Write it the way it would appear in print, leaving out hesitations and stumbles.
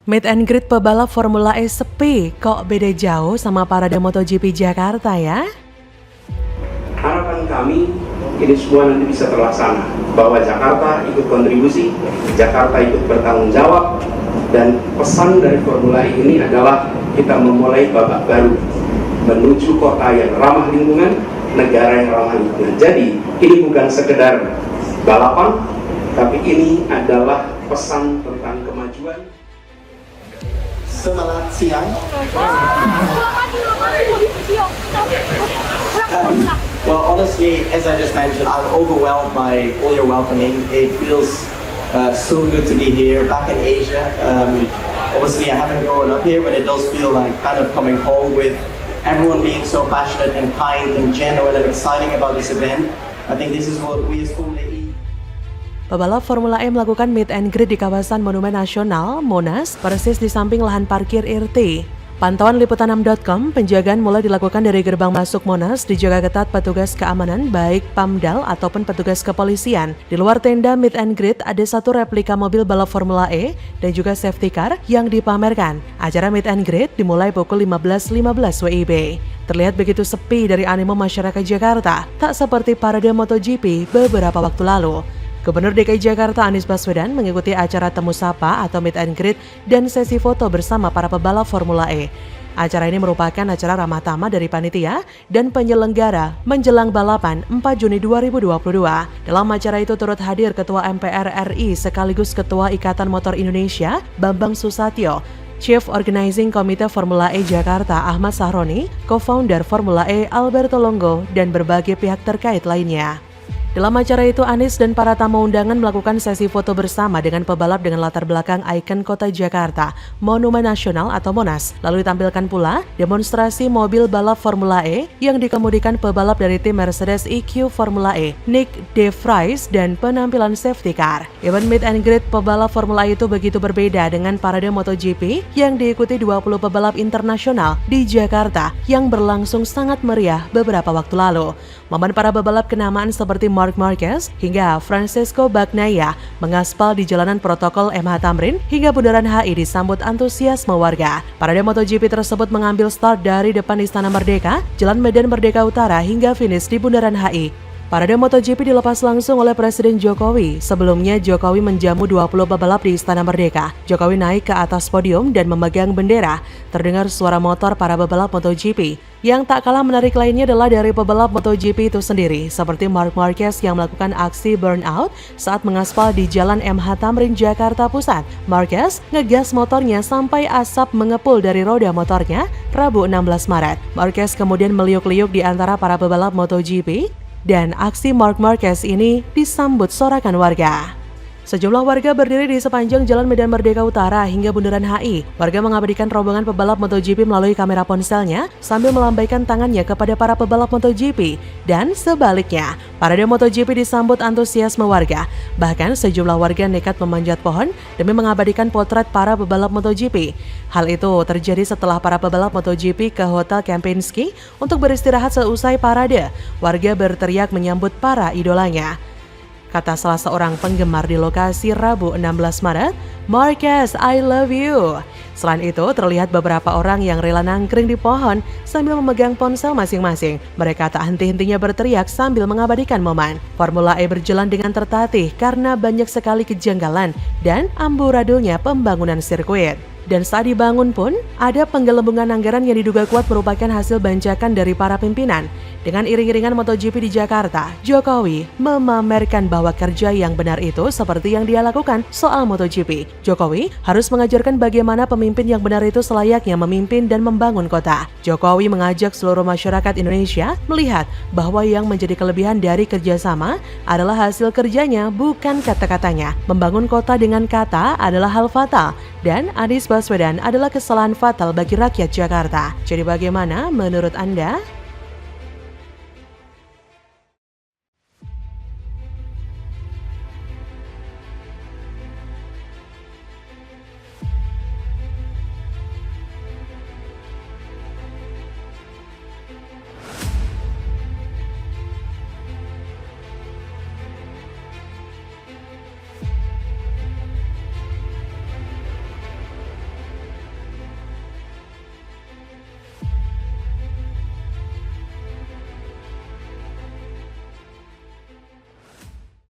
Meet and greet pebalap Formula E sepi, kok beda jauh sama parade MotoGP Jakarta ya? Harapan kami ini semua nanti bisa terlaksana, bahwa Jakarta ikut kontribusi, Jakarta ikut bertanggung jawab, dan pesan dari Formula E ini adalah kita memulai babak baru menuju kota yang ramah lingkungan, negara yang ramah lingkungan. Jadi ini bukan sekedar balapan, tapi ini adalah pesan tentang kemajuan. Selamat siang. Well, honestly, as I just mentioned, I'm overwhelmed by all your welcoming. It feels so good to be here, back in Asia. Obviously, I haven't grown up here, but it does feel like kind of coming home with everyone being so passionate and kind and genuine and exciting about this event. I think this is what we as Formula E. Pebalap Formula E melakukan meet and greet di kawasan Monumen Nasional, Monas, persis di samping lahan parkir IRT. Pantauan Liputan6.com, penjagaan mulai dilakukan dari gerbang masuk Monas, dijaga ketat petugas keamanan baik Pamdal ataupun petugas kepolisian. Di luar tenda meet and greet ada satu replika mobil balap Formula E dan juga safety car yang dipamerkan. Acara meet and greet dimulai pukul 15.15 WIB. Terlihat begitu sepi dari animo masyarakat Jakarta, tak seperti parade MotoGP beberapa waktu lalu. Gubernur DKI Jakarta Anies Baswedan mengikuti acara temu sapa atau meet and greet dan sesi foto bersama para pebalap Formula E. Acara ini merupakan acara ramah tamah dari panitia dan penyelenggara menjelang balapan 4 Juni 2022. Dalam acara itu turut hadir Ketua MPR RI sekaligus Ketua Ikatan Motor Indonesia Bambang Susatyo, Chief Organizing Komite Formula E Jakarta Ahmad Sahroni, Co-founder Formula E Alberto Longo, dan berbagai pihak terkait lainnya. Dalam acara itu, Anies dan para tamu undangan melakukan sesi foto bersama dengan pebalap dengan latar belakang ikon kota Jakarta, Monumen Nasional atau Monas. Lalu ditampilkan pula demonstrasi mobil balap Formula E yang dikemudikan pebalap dari tim Mercedes EQ Formula E, Nick De Vries, dan penampilan safety car. Event meet and greet pebalap Formula E itu begitu berbeda dengan parade MotoGP yang diikuti 20 pebalap internasional di Jakarta yang berlangsung sangat meriah beberapa waktu lalu. Momen para pebalap kenamaan seperti Marc Marquez hingga Francesco Bagnaia mengaspal di jalanan protokol MH Tamrin hingga Bundaran HI disambut antusiasme warga. Parade MotoGP tersebut mengambil start dari depan Istana Merdeka, Jalan Medan Merdeka Utara hingga finish di Bundaran HI. Parade MotoGP dilepas langsung oleh Presiden Jokowi. Sebelumnya, Jokowi menjamu 20 pebalap di Istana Merdeka. Jokowi naik ke atas podium dan memegang bendera. Terdengar suara motor para pebalap MotoGP. Yang tak kalah menarik lainnya adalah dari pebalap MotoGP itu sendiri, seperti Marc Marquez yang melakukan aksi burnout saat mengaspal di Jalan MH Tamrin, Jakarta Pusat. Marquez ngegas motornya sampai asap mengepul dari roda motornya Rabu 16 Maret. Marquez kemudian meliuk-liuk di antara para pebalap MotoGP, dan aksi Marc Marquez ini disambut sorakan warga. Sejumlah warga berdiri di sepanjang Jalan Medan Merdeka Utara hingga Bundaran HI. Warga mengabadikan rombongan pebalap MotoGP melalui kamera ponselnya sambil melambaikan tangannya kepada para pebalap MotoGP. Dan sebaliknya, parade MotoGP disambut antusiasme warga. Bahkan sejumlah warga nekat memanjat pohon demi mengabadikan potret para pebalap MotoGP. Hal itu terjadi setelah para pebalap MotoGP ke Hotel Kempinski untuk beristirahat seusai parade. Warga berteriak menyambut para idolanya. Kata salah seorang penggemar di lokasi Rabu 16 Maret, "Marquez, I love you." Selain itu, terlihat beberapa orang yang rela nangkring di pohon sambil memegang ponsel masing-masing. Mereka tak henti-hentinya berteriak sambil mengabadikan momen. Formula E berjalan dengan tertatih karena banyak sekali kejanggalan dan amburadulnya pembangunan sirkuit. Dan saat dibangun pun, ada penggelembungan anggaran yang diduga kuat merupakan hasil banjakan dari para pimpinan. Dengan iring-iringan MotoGP di Jakarta, Jokowi memamerkan bahwa kerja yang benar itu seperti yang dia lakukan soal MotoGP. Jokowi harus mengajarkan bagaimana pemimpin yang benar itu selayaknya memimpin dan membangun kota. Jokowi mengajak seluruh masyarakat Indonesia melihat bahwa yang menjadi kelebihan dari kerjasama adalah hasil kerjanya, bukan kata-katanya. Membangun kota dengan kata adalah hal fatal, dan Anies Baswedan adalah kesalahan fatal bagi rakyat Jakarta. Jadi bagaimana menurut Anda?